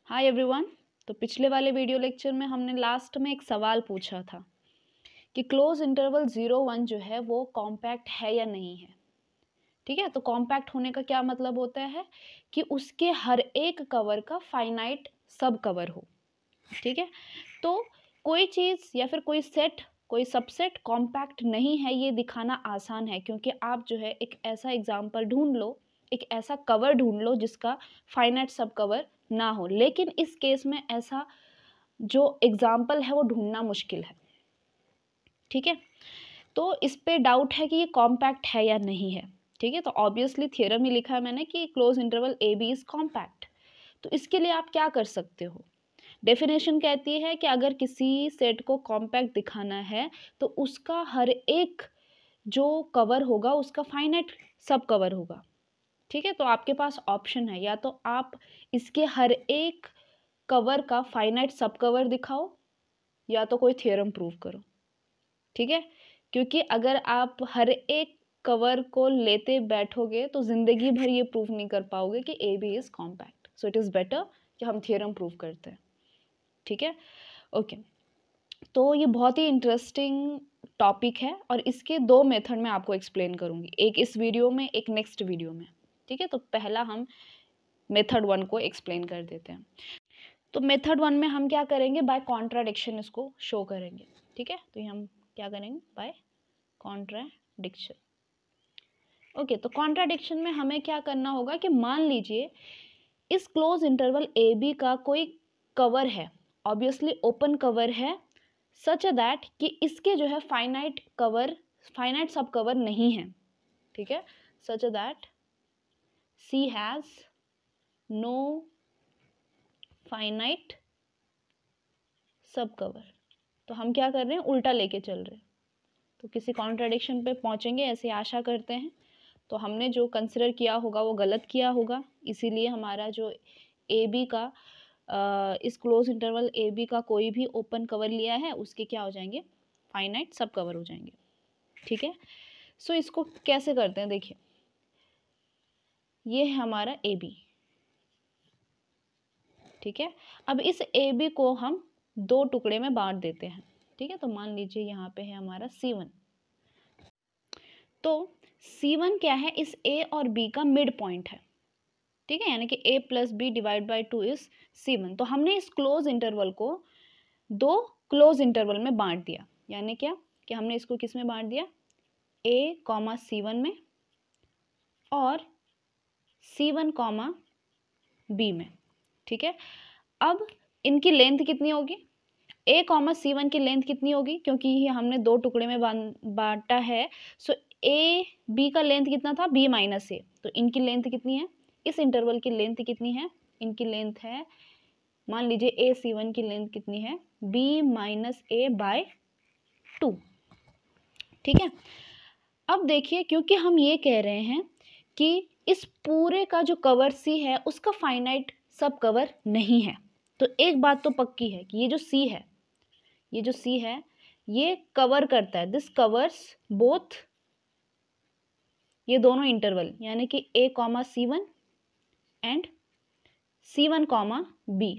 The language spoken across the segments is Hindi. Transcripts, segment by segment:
Hi everyone. तो पिछले वाले वीडियो लेक्चर में हमने लास्ट में एक सवाल पूछा था कि क्लोज इंटरवल 0-1 जो है वो कॉम्पैक्ट है या नहीं है। ठीक है, तो कॉम्पैक्ट होने का क्या मतलब होता है कि उसके हर एक कवर का फाइनाइट सब कवर हो। ठीक है, तो कोई चीज़ या फिर कोई सेट, कोई सबसेट कॉम्पैक्ट नहीं है ये दिखाना आसान है, क्योंकि आप जो है एक ऐसा एग्जाम्पल ढूंढ लो, एक ऐसा कवर ढूंढ लो जिसका फाइनाइट सब कवर ना हो। लेकिन इस केस में ऐसा जो एग्जाम्पल है वो ढूंढना मुश्किल है। ठीक है, तो इस पे डाउट है कि ये कॉम्पैक्ट है या नहीं है। ठीक है, तो ऑब्वियसली थ्योरम ही लिखा है मैंने कि close interval A B is compact. तो इसके लिए आप क्या कर सकते हो, डेफिनेशन कहती है कि अगर किसी सेट को कॉम्पैक्ट दिखाना है तो उसका हर एक जो कवर होगा उसका फाइनाइट सब कवर होगा। ठीक है, तो आपके पास ऑप्शन है, या तो आप इसके हर एक कवर का फाइनाइट सब कवर दिखाओ या तो कोई थ्योरम प्रूव करो। ठीक है, क्योंकि अगर आप हर एक कवर को लेते बैठोगे तो जिंदगी भर ये प्रूव नहीं कर पाओगे कि A B is compact. So it is better कि हम थ्योरम प्रूव करते हैं। ठीक है, ओके। तो ये बहुत ही इंटरेस्टिंग टॉपिक है और इसके दो मेथड में आपको एक्सप्लेन करूँगी, एक इस वीडियो में, एक नेक्स्ट वीडियो में। ठीक है, तो पहला हम मेथड 1 को एक्सप्लेन कर देते हैं। तो मेथड 1 में हम क्या करेंगे, बाय कॉन्ट्राडिक्शन इसको शो करेंगे। ठीक है, तो ये हम क्या करेंगे, बाय कॉन्ट्राडिक्शन। ओके, तो कॉन्ट्राडिक्शन में हमें क्या करना होगा कि मान लीजिए इस क्लोज इंटरवल ए बी का कोई कवर है, ऑब्वियसली ओपन कवर है, सच दैट कि इसके जो है finite cover, finite subcover नहीं है। ठीक है, such that C has no finite subcover. तो हम क्या कर रहे हैं, उल्टा लेके चल रहे हैं। तो किसी कॉन्ट्राडिक्शन पे पहुंचेंगे ऐसी आशा करते हैं। तो हमने जो कंसिडर किया होगा वो गलत किया होगा, इसीलिए हमारा जो ए बी का इस क्लोज इंटरवल ए बी का कोई भी ओपन कवर लिया है उसके क्या हो जाएंगे, फाइनाइट सब कवर हो जाएंगे। ठीक है, सो इसको कैसे करते हैं, देखिए ये है हमारा ए बी। ठीक है, अब इस ए बी को हम दो टुकड़े में बांट देते हैं। ठीक है, तो मान लीजिए यहाँ पे है हमारा C1। तो C1 क्या है, इस A और B का मिड पॉइंट है। ठीक है, यानी कि A plus B divide by 2 is C1। तो हमने इस क्लोज इंटरवल को दो क्लोज इंटरवल में बांट दिया, यानी क्या कि हमने इसको किस में बांट दिया, A कॉमा C1 में और C1 कॉमा B में। ठीक है, अब इनकी लेंथ कितनी होगी, A कॉमा C1 की लेंथ कितनी होगी, क्योंकि ये हमने दो टुकड़े में बांटा है। सो A B का लेंथ कितना था, B माइनस A। तो इनकी लेंथ कितनी है, इस इंटरवल की लेंथ कितनी है, इनकी लेंथ है, मान लीजिए A C1 की लेंथ कितनी है, B माइनस A बाय 2। ठीक है, अब देखिए क्योंकि हम ये कह रहे हैं कि इस पूरे का जो कवर C है उसका फाइनाइट सब कवर नहीं है, तो एक बात तो पक्की है कि ये जो C है, ये जो C है ये कवर करता है, दिस कवर्स बोथ, ये दोनों इंटरवल, यानी कि A comma C1 and C1 comma B।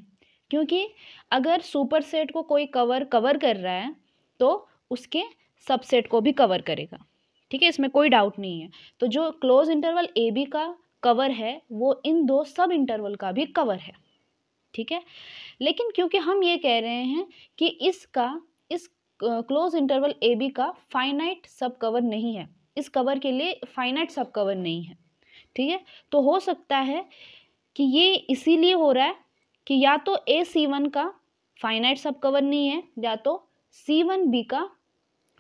क्योंकि अगर सुपरसेट को कोई कवर कर रहा है तो उसके सबसेट को भी कवर करेगा। ठीक है, इसमें कोई डाउट नहीं है। तो जो क्लोज इंटरवल ए बी का कवर है वो इन दो सब इंटरवल का भी कवर है। ठीक है, लेकिन क्योंकि हम ये कह रहे हैं कि इस क्लोज इंटरवल ए बी का फाइनाइट सब कवर नहीं है, इस कवर के लिए फाइनाइट सब कवर नहीं है। ठीक है, तो हो सकता है कि ये इसीलिए हो रहा है कि या तो ए C1 का फाइनाइट सब कवर नहीं है या तो C1 B का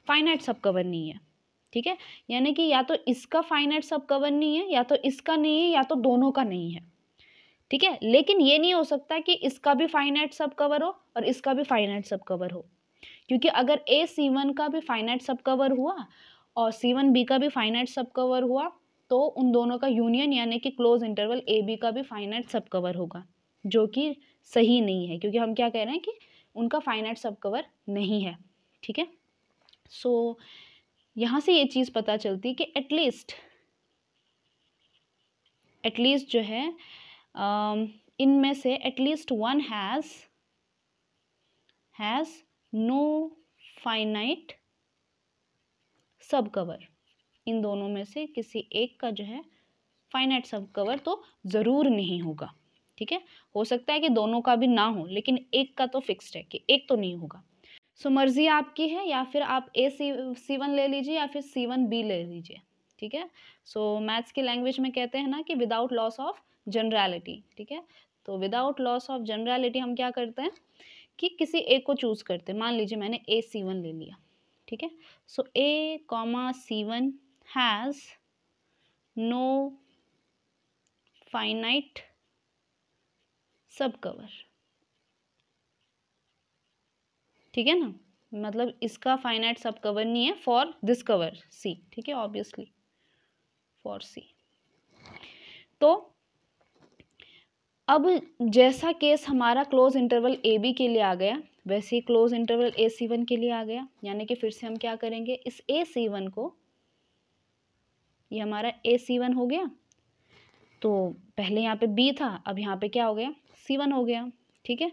फाइनाइट सब कवर नहीं है। ठीक है, यानी कि या तो इसका फाइनाइट सब कवर नहीं है, या तो इसका नहीं है, या तो दोनों का नहीं है। ठीक है, लेकिन ये नहीं हो सकता कि इसका भी फाइनाइट सब कवर हो और इसका भी फाइनाइट सब कवर हो, क्योंकि अगर ए C1 का भी फाइनाइट सब कवर हुआ और C1 B का भी फाइनाइट सब कवर हुआ तो उन दोनों का यूनियन यानी कि क्लोज इंटरवल ए बी का भी फाइनाइट सब कवर होगा, जो कि सही नहीं है, क्योंकि हम क्या कह रहे हैं कि उनका फाइनाइट सब कवर नहीं है। ठीक है, सो यहाँ से ये चीज़ पता चलती कि एटलीस्ट जो है इनमें से at least one has no finite subcover. इन दोनों में से किसी एक का जो है फाइनाइट सब कवर तो ज़रूर नहीं होगा, ठीक है। हो सकता है कि दोनों का भी ना हो, लेकिन एक का तो फिक्स्ड है कि एक तो नहीं होगा। सो मर्जी आपकी है, या फिर आप C1 ले लीजिए या फिर C1B ले लीजिए, ठीक है। सो मैथ्स की लैंग्वेज में कहते हैं ना कि विदाउट लॉस ऑफ जनरलिटी, ठीक है। तो विदाउट लॉस ऑफ जनरलिटी हम क्या करते हैं कि किसी एक को चूज करते हैं। मान लीजिए मैंने AC1 ले लिया, ठीक है। So A, C1 has no finite subcover, ठीक है ना। मतलब इसका फाइनाइट सब कवर नहीं है फॉर दिस कवर C, ठीक है, ऑब्वियसली फॉर C। तो अब जैसा केस हमारा क्लोज इंटरवल AB के लिए आ गया, वैसे ही क्लोज इंटरवल AC1 के लिए आ गया। यानी कि फिर से हम क्या करेंगे, इस AC1 को, ये हमारा AC1 हो गया, तो पहले यहाँ पे B था, अब यहाँ पे क्या हो गया, C1 हो गया, ठीक है।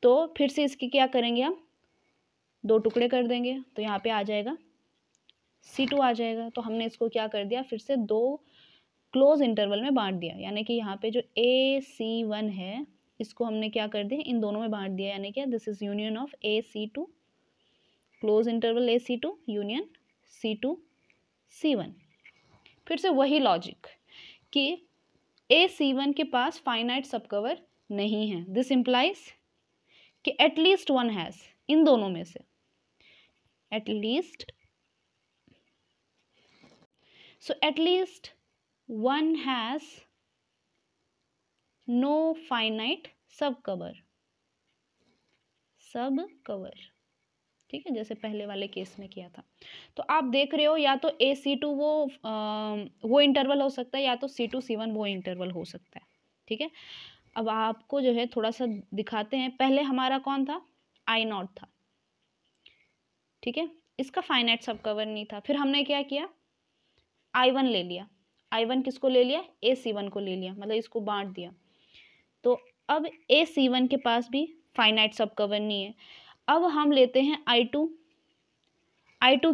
तो फिर से इसकी क्या करेंगे, हम दो टुकड़े कर देंगे, तो यहाँ पे आ जाएगा C2 आ जाएगा। तो हमने इसको क्या कर दिया, फिर से दो क्लोज इंटरवल में बांट दिया। यानी कि यहाँ पे जो AC1 है इसको हमने क्या कर दिया, इन दोनों में बांट दिया। यानी कि this is union of AC2, close interval AC2 union C2 C1। फिर से वही लॉजिक कि AC1 के पास फाइनाइट सब कवर नहीं है। दिस इम्प्लाइज कि एटलीस्ट वन हैज़, इन दोनों में से at least, so at least one has no finite subcover, ठीक है, जैसे पहले वाले केस में किया था। तो आप देख रहे हो, या तो AC2 वो इंटरवल हो सकता है, या तो C2 C1 वो इंटरवल हो सकता है, ठीक है। अब आपको जो है थोड़ा सा दिखाते हैं। पहले हमारा कौन था, I0 था, ठीक है, इसका फाइनाइट सब कवर नहीं था। फिर हमने क्या किया, I1 ले लिया। I1 किसको ले लिया, AC1 को ले लिया, मतलब इसको बांट दिया। तो अब AC1 के पास भी फाइनाइट सब कवर नहीं है। अब हम लेते हैं I2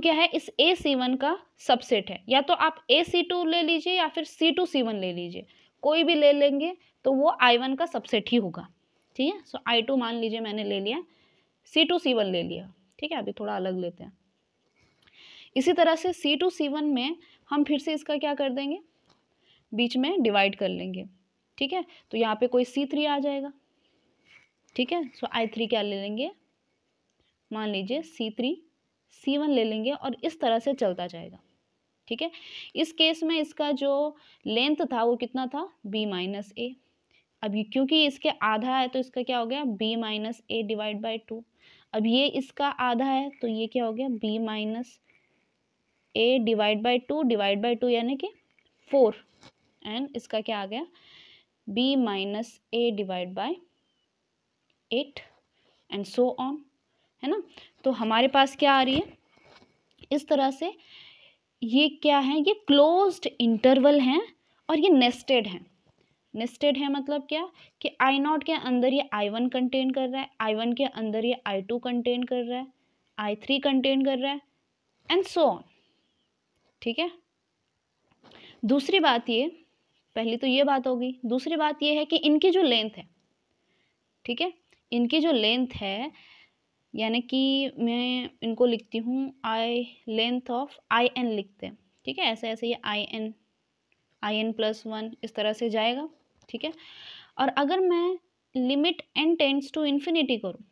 क्या है, इस AC1 का सबसेट है। या तो आप AC2 ले लीजिए या फिर C2 C1 ले लीजिए, कोई भी ले लेंगे तो वो I1 का सबसेट ही होगा, ठीक है। सो I2 मान लीजिए मैंने ले लिया, C2 C1 ले लिया, ठीक है। अभी थोड़ा अलग लेते हैं। इसी तरह से C2 C1 में हम फिर से इसका क्या कर देंगे, बीच में डिवाइड कर लेंगे, ठीक है। तो यहाँ पे कोई C3 आ जाएगा, ठीक है। सो I3 क्या ले लेंगे, मान लीजिए C3 C1 ले लेंगे, और इस तरह से चलता जाएगा, ठीक है। इस केस में इसका जो लेंथ था वो कितना था, B-A। अब क्योंकि इसके आधा है तो इसका क्या हो गया, B-A डिवाइड बाई 2। अब ये इसका आधा है तो ये क्या हो गया, B-A डिवाइड बाई 2 यानी कि 4, एंड इसका क्या आ गया, B-A divide by 8 and so on, है ना। तो हमारे पास क्या आ रही है, इस तरह से ये क्या है, ये क्लोज्ड इंटरवल हैं और ये नेस्टेड हैं। नेस्टेड है मतलब क्या, कि I0 के अंदर ये I1 कंटेन कर रहा है, I1 के अंदर ये I2 कंटेन कर रहा है, I3 कंटेन कर रहा है, एंड सो ऑन, ठीक है। दूसरी बात ये, पहली तो ये बात होगी। दूसरी बात ये है कि इनकी जो लेंथ है, ठीक है, इनकी जो लेंथ है, यानी कि मैं इनको लिखती हूँ लेंथ ऑफ IN लिखते हैं, ठीक है। ऐसे ऐसे ये IN+1 इस तरह से जाएगा, ठीक है। और अगर मैं limit n tends to infinity करूँ,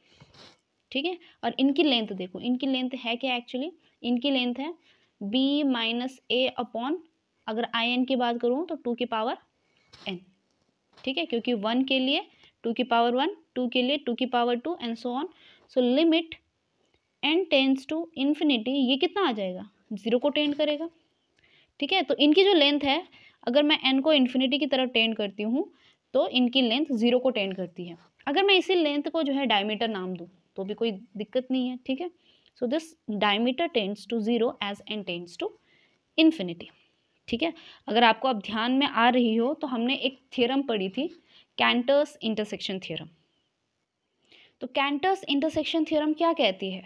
ठीक है, और इनकी लेंथ देखो, इनकी लेंथ है क्या, एक्चुअली इनकी लेंथ है B-A अपॉन, अगर IN की बात करूँ तो 2 की पावर n, ठीक है, क्योंकि 1 के लिए 2 की पावर 1, 2 के लिए 2 की power 2 and so on. So limit n tends to infinity, ये कितना आ जाएगा, 0 को टेंड करेगा, ठीक है। तो इनकी जो लेंथ है, अगर मैं n को इन्फिनिटी की तरफ टेंड करती हूँ तो इनकी लेंथ 0 को टेंड करती है। अगर मैं इसी लेंथ को जो है डायमीटर नाम दूँ तो भी कोई दिक्कत नहीं है, ठीक है। So this diameter tends to 0 as n tends to infinity, ठीक है। अगर आपको अब ध्यान में आ रही हो तो हमने एक थ्योरम पढ़ी थी कैंटर्स इंटरसेक्शन थ्योरम। तो कैंटर्स इंटरसेक्शन थ्योरम क्या कहती है,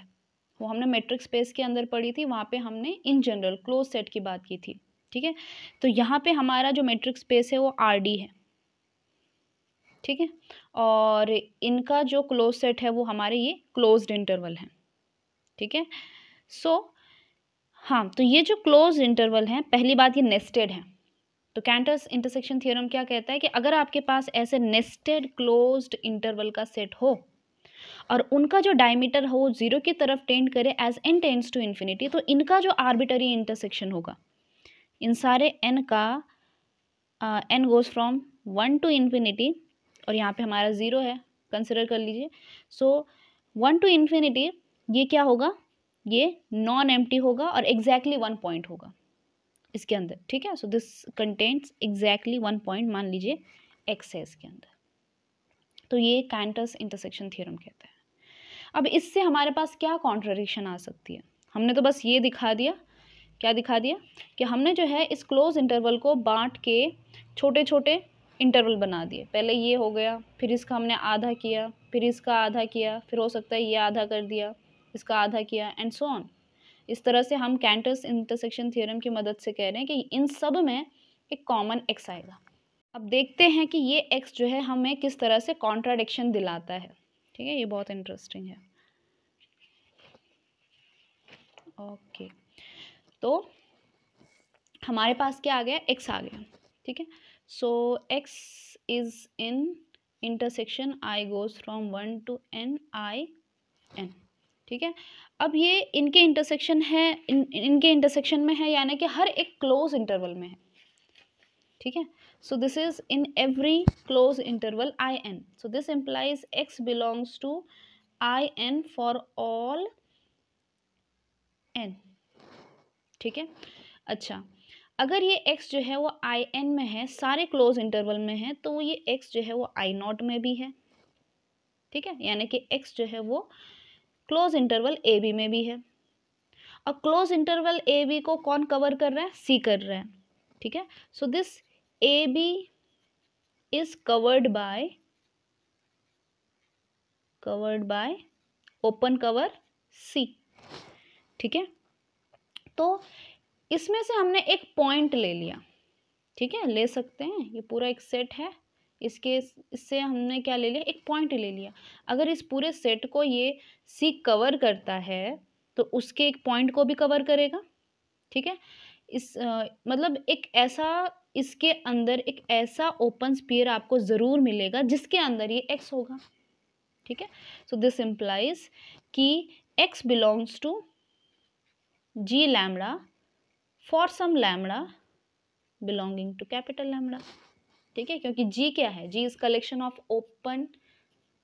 वो हमने मैट्रिक्स स्पेस के अंदर पढ़ी थी, वहाँ पे हमने इन जनरल क्लोज सेट की बात की थी, ठीक है। तो यहाँ पे हमारा जो मैट्रिक्स स्पेस है वो आर डी है, ठीक है, और इनका जो क्लोज सेट है वो हमारे ये क्लोज्ड इंटरवल है, ठीक है। सो हाँ, तो ये जो क्लोज्ड इंटरवल है, पहली बात ये नेस्टेड है। तो कैंटर्स इंटरसेक्शन थ्योरम क्या कहता है कि अगर आपके पास ऐसे नेस्टेड क्लोज्ड इंटरवल का सेट हो और उनका जो डायमीटर हो वो जीरो की तरफ टेंड करे as n tends to infinity, तो इनका जो आर्बिटरी इंटरसेक्शन होगा, इन सारे n का n goes from 1 to infinity, और यहाँ पे हमारा ज़ीरो है, कंसिडर कर लीजिए। सो 1 टू इन्फिनिटी ये क्या होगा, ये नॉन एम्प्टी होगा और एग्जैक्टली 1 पॉइंट होगा इसके अंदर, ठीक है। So this contents exactly 1 point, मान लीजिए x है इसके अंदर, तो ये कैंटर्स इंटरसेक्शन थ्योरम कहता है। अब इससे हमारे पास क्या कॉन्ट्रडिक्शन आ सकती है, हमने तो बस ये दिखा दिया, क्या दिखा दिया कि हमने जो है इस क्लोज इंटरवल को बांट के छोटे छोटे इंटरवल बना दिए। पहले ये हो गया, फिर इसका हमने आधा किया, फिर इसका आधा किया, फिर हो सकता है ये आधा कर दिया, इसका आधा किया, एंड सो ऑन। इस तरह से हम कैंटर्स इंटरसेक्शन थ्योरम की मदद से कह रहे हैं कि इन सब में एक कॉमन एक्स आएगा। अब देखते हैं कि ये एक्स जो है हमें किस तरह से कॉन्ट्राडिक्शन दिलाता है, ठीक है, ये बहुत इंटरेस्टिंग है। ओके, तो हमारे पास क्या आ गया, एक्स आ गया, ठीक है। So x is in intersection i goes from 1 to n i n, ठीक है। अब ये इनके इंटरसेक्शन है, इनके इंटरसेक्शन में है, यानी कि हर एक क्लोज इंटरवल में है, ठीक है। So this is in every close interval I N, so this implies X belongs to I N for all N, ठीक है। अच्छा, अगर ये x जो है वो आई एन में है, सारे क्लोज इंटरवल में है, तो ये x जो है वो आई नॉट में भी है, ठीक है, यानी कि x जो है वो क्लोज इंटरवल ए बी में भी है। और क्लोज इंटरवल ए बी को कौन कवर कर रहा है, सी कर रहा है, ठीक है। So this A B is covered by open cover C, ठीक है। तो इसमें से हमने एक पॉइंट ले लिया, ठीक है, ले सकते हैं, ये पूरा एक सेट है, इससे हमने क्या ले लिया, एक पॉइंट ले लिया। अगर इस पूरे सेट को ये सी कवर करता है तो उसके एक पॉइंट को भी कवर करेगा, ठीक है। मतलब एक ऐसा, इसके अंदर एक ऐसा ओपन स्फीयर आपको ज़रूर मिलेगा जिसके अंदर ये एक्स होगा, ठीक है। सो दिस इम्प्लाइज कि x belongs to G lambda for some lambda belonging to capital lambda, ठीक है, क्योंकि जी क्या है, G is collection of open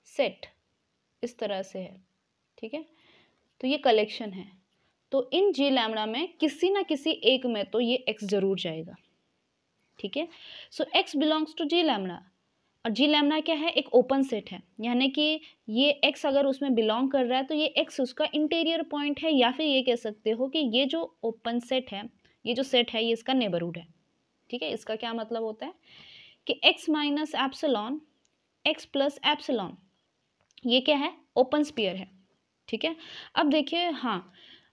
set, इस तरह से है, ठीक है। तो ये कलेक्शन है, तो इन जी लैम्डा में किसी ना किसी एक में तो ये एक्स जरूर जाएगा, ठीक है। So x belongs to G lambda, और जी लैम्डा क्या है, एक ओपन सेट है, यानी कि ये एक्स अगर उसमें बिलोंग कर रहा है तो ये एक्स उसका इंटीरियर पॉइंट है, या फिर ये कह सकते हो कि ये जो ओपन सेट है, ये जो सेट है, ये इसका नेबरहुड है, ठीक है। इसका क्या मतलब होता है कि x minus epsilon x plus epsilon, ये क्या है, ओपन स्फीयर है, ठीक है। अब देखिए, हाँ,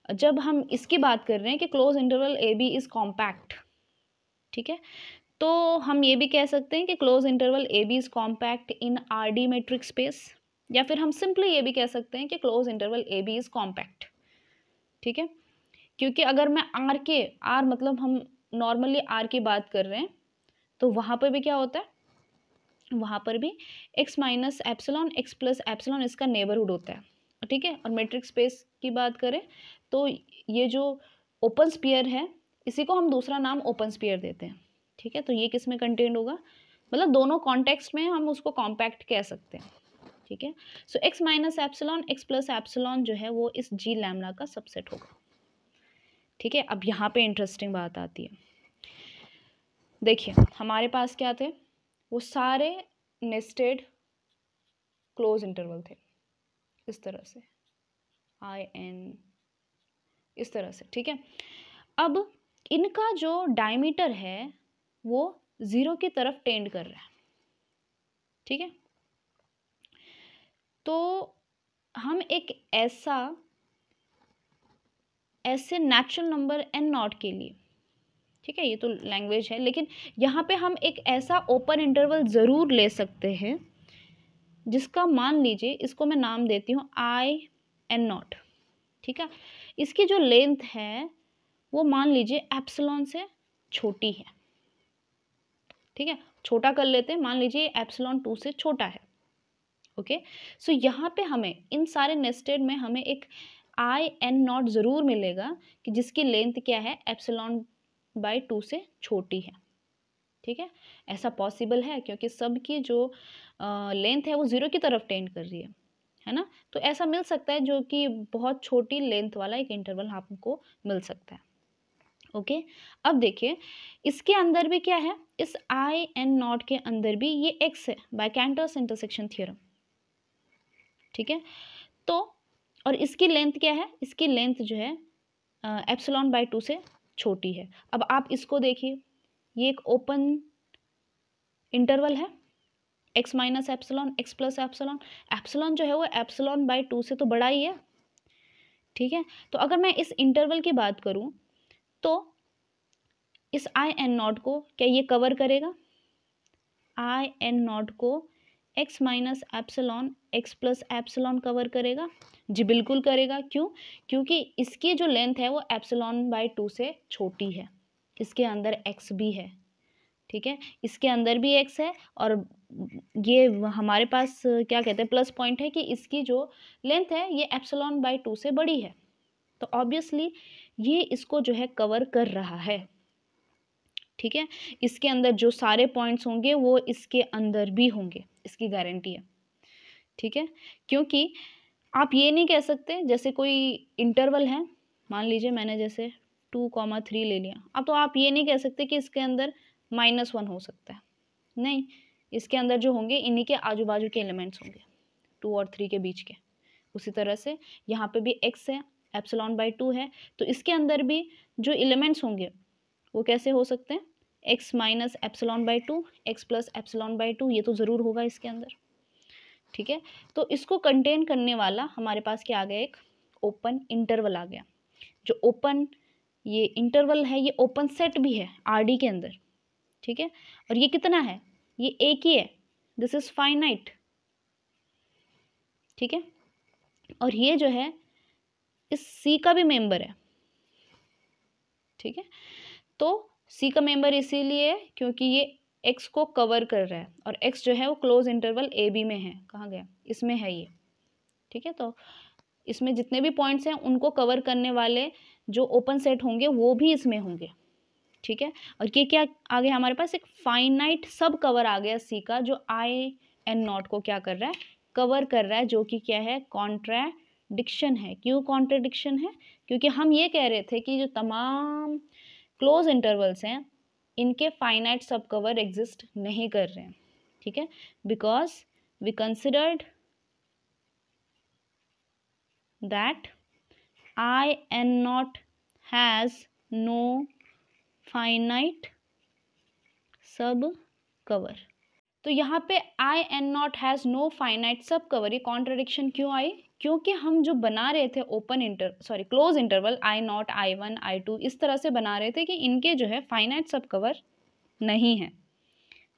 जब हम इसकी बात कर रहे हैं कि close interval A B is compact, ठीक है, तो हम ये भी कह सकते हैं कि close interval A B is compact in R D metric space, या फिर हम सिंपली ये भी कह सकते हैं कि close interval A B is compact, ठीक है। क्योंकि अगर मैं आर मतलब हम नॉर्मली आर की बात कर रहे हैं, तो वहाँ पर भी क्या होता है, वहाँ पर भी x minus epsilon x plus epsilon इसका नेबरहुड होता है, ठीक है। और मैट्रिक्स स्पेस की बात करें तो ये जो ओपन स्फीयर है, इसी को हम दूसरा नाम ओपन स्फीयर देते हैं, ठीक है। तो ये किस में कंटेंट होगा, मतलब दोनों कॉन्टेक्स्ट में हम उसको कॉम्पैक्ट कह सकते हैं, ठीक है। सो x minus epsilon x plus epsilon जो है वो इस जी लैम्डा का सबसेट होगा, ठीक है। अब यहाँ पे इंटरेस्टिंग बात आती है, देखिए हमारे पास क्या थे, वो सारे नेस्टेड क्लोज इंटरवल थे, इस तरह से आई एन, इस तरह से, ठीक है। अब इनका जो डायमीटर है वो ज़ीरो की तरफ टेंड कर रहा है, ठीक है, तो हम एक ऐसे नेचुरल नंबर एन नॉट के लिए, ठीक है, ये तो लैंग्वेज है, लेकिन यहाँ पे हम एक ऐसा ओपन इंटरवल ज़रूर ले सकते हैं जिसका मान लीजिए, इसको मैं नाम देती हूँ आई एन नॉट, ठीक है। इसकी जो लेंथ है वो मान लीजिए एप्सिलॉन से छोटी है, ठीक है, छोटा कर लेते हैं, मान लीजिए एप्सिलॉन 2 से छोटा है। ओके, सो यहाँ पे हमें इन सारे नेस्टेड में हमें एक आई एन नॉट ज़रूर मिलेगा कि जिसकी लेंथ क्या है, एप्सिलॉन बाई 2 से छोटी है, ठीक है। ऐसा पॉसिबल है क्योंकि सबकी जो लेंथ है वो ज़ीरो की तरफ टेंड कर रही है ना, तो ऐसा मिल सकता है जो कि बहुत छोटी लेंथ वाला एक इंटरवल आपको मिल सकता है। ओके, अब देखिए इसके अंदर भी क्या है, इस आई एन नॉट के अंदर भी ये एक्स है बाय कैंटर्स इंटरसेक्शन थ्योरम, ठीक है। तो और इसकी लेंथ क्या है, इसकी लेंथ जो है एप्सिलॉन बाय 2 से छोटी है। अब आप इसको देखिए, ये एक ओपन इंटरवल है, x minus epsilon, x plus epsilon, epsilon जो है वो एप्सिलॉन बाय 2 से तो बड़ा ही है, ठीक है। तो अगर मैं इस इंटरवल की बात करूं तो इस आई एन नॉट को क्या ये कवर करेगा, आई एन नॉट को x minus epsilon x plus epsilon cover करेगा, जी बिल्कुल करेगा। क्यों, क्योंकि इसकी जो लेंथ है वो एप्सिलॉन बाय 2 से छोटी है, इसके अंदर एक्स भी है, ठीक है, इसके अंदर भी एक्स है, और ये हमारे पास क्या कहते हैं प्लस पॉइंट है कि इसकी जो लेंथ है ये एप्सिलॉन बाय 2 से बड़ी है, तो ऑब्वियसली ये इसको जो है कवर कर रहा है, ठीक है। इसके अंदर जो सारे पॉइंट्स होंगे वो इसके अंदर भी होंगे, इसकी गारंटी है, ठीक है। क्योंकि आप ये नहीं कह सकते, जैसे कोई इंटरवल है, मान लीजिए मैंने जैसे 2,3 ले लिया, अब तो आप ये नहीं कह सकते कि इसके अंदर -1 हो सकता है, नहीं, इसके अंदर जो होंगे इन्हीं के आजू बाजू के एलिमेंट्स होंगे, 2 और 3 के बीच के। उसी तरह से यहाँ पे भी x है, एप्सिलॉन बाय 2 है, तो इसके अंदर भी जो एलिमेंट्स होंगे वो कैसे हो सकते हैं, x minus epsilon bye 2, x plus epsilon bye 2, ये तो ज़रूर होगा इसके अंदर, ठीक है। तो इसको कंटेन करने वाला हमारे पास क्या आ गया, एक ओपन इंटरवल आ गया। जो ओपन ये इंटरवल है ये ओपन सेट भी है आर डी के अंदर, ठीक है, और ये कितना है, ये एक ही है, दिस इज फाइनाइट, ठीक है, और ये जो है इस सी का भी मेंबर है, ठीक है। तो सी का मेंबर इसीलिए क्योंकि ये एक्स को कवर कर रहा है, और एक्स जो है वो क्लोज इंटरवल ए बी में है, कहाँ गया, इसमें है ये, ठीक है। तो इसमें जितने भी पॉइंट्स हैं उनको कवर करने वाले जो ओपन सेट होंगे वो भी इसमें होंगे, ठीक है। और ये क्या आ गया हमारे पास, एक फाइनाइट सब कवर आ गया सी का, जो आई एन नॉट को क्या कर रहा है, कवर कर रहा है, जो कि क्या है, कॉन्ट्राडिक्शन है। क्यों कॉन्ट्राडिक्शन है, क्योंकि हम ये कह रहे थे कि जो तमाम क्लोज इंटरवल्स हैं इनके फाइनाइट सब कवर एग्जिस्ट नहीं कर रहे हैं, ठीक है, because we considered that I N nought has no finite subcover. तो यहाँ पे I N nought has no finite subcover, ये कॉन्ट्रडिक्शन क्यों आई, क्योंकि हम जो बना रहे थे close interval I nought I 1 I 2 इस तरह से बना रहे थे कि इनके जो है फाइनाइट सब कवर नहीं है,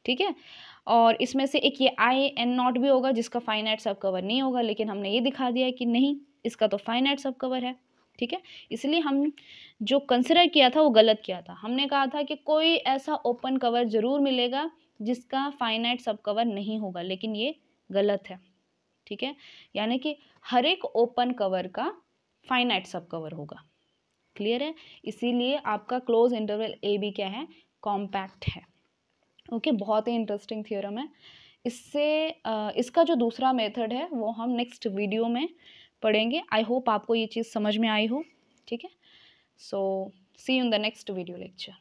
ठीक है। और इसमें से एक ये आई एन नॉट भी होगा जिसका फाइनाइट सब कवर नहीं होगा, लेकिन हमने ये दिखा दिया कि नहीं, इसका तो फाइनाइट सब कवर है, ठीक है। इसलिए हम जो कंसिडर किया था वो गलत किया था, हमने कहा था कि कोई ऐसा ओपन कवर ज़रूर मिलेगा जिसका फाइनाइट सब कवर नहीं होगा, लेकिन ये गलत है, ठीक है। यानी कि हर एक ओपन कवर का फाइनाइट सब कवर होगा, क्लियर है। इसीलिए आपका क्लोज इंटरवल ए बी क्या है, कॉम्पैक्ट है, ओके। बहुत ही इंटरेस्टिंग थ्योरम है। इससे इसका जो दूसरा मेथड है वो हम नेक्स्ट वीडियो में पढ़ेंगे। आई होप आपको ये चीज़ समझ में आई हो, ठीक है। So see you in the next video lecture.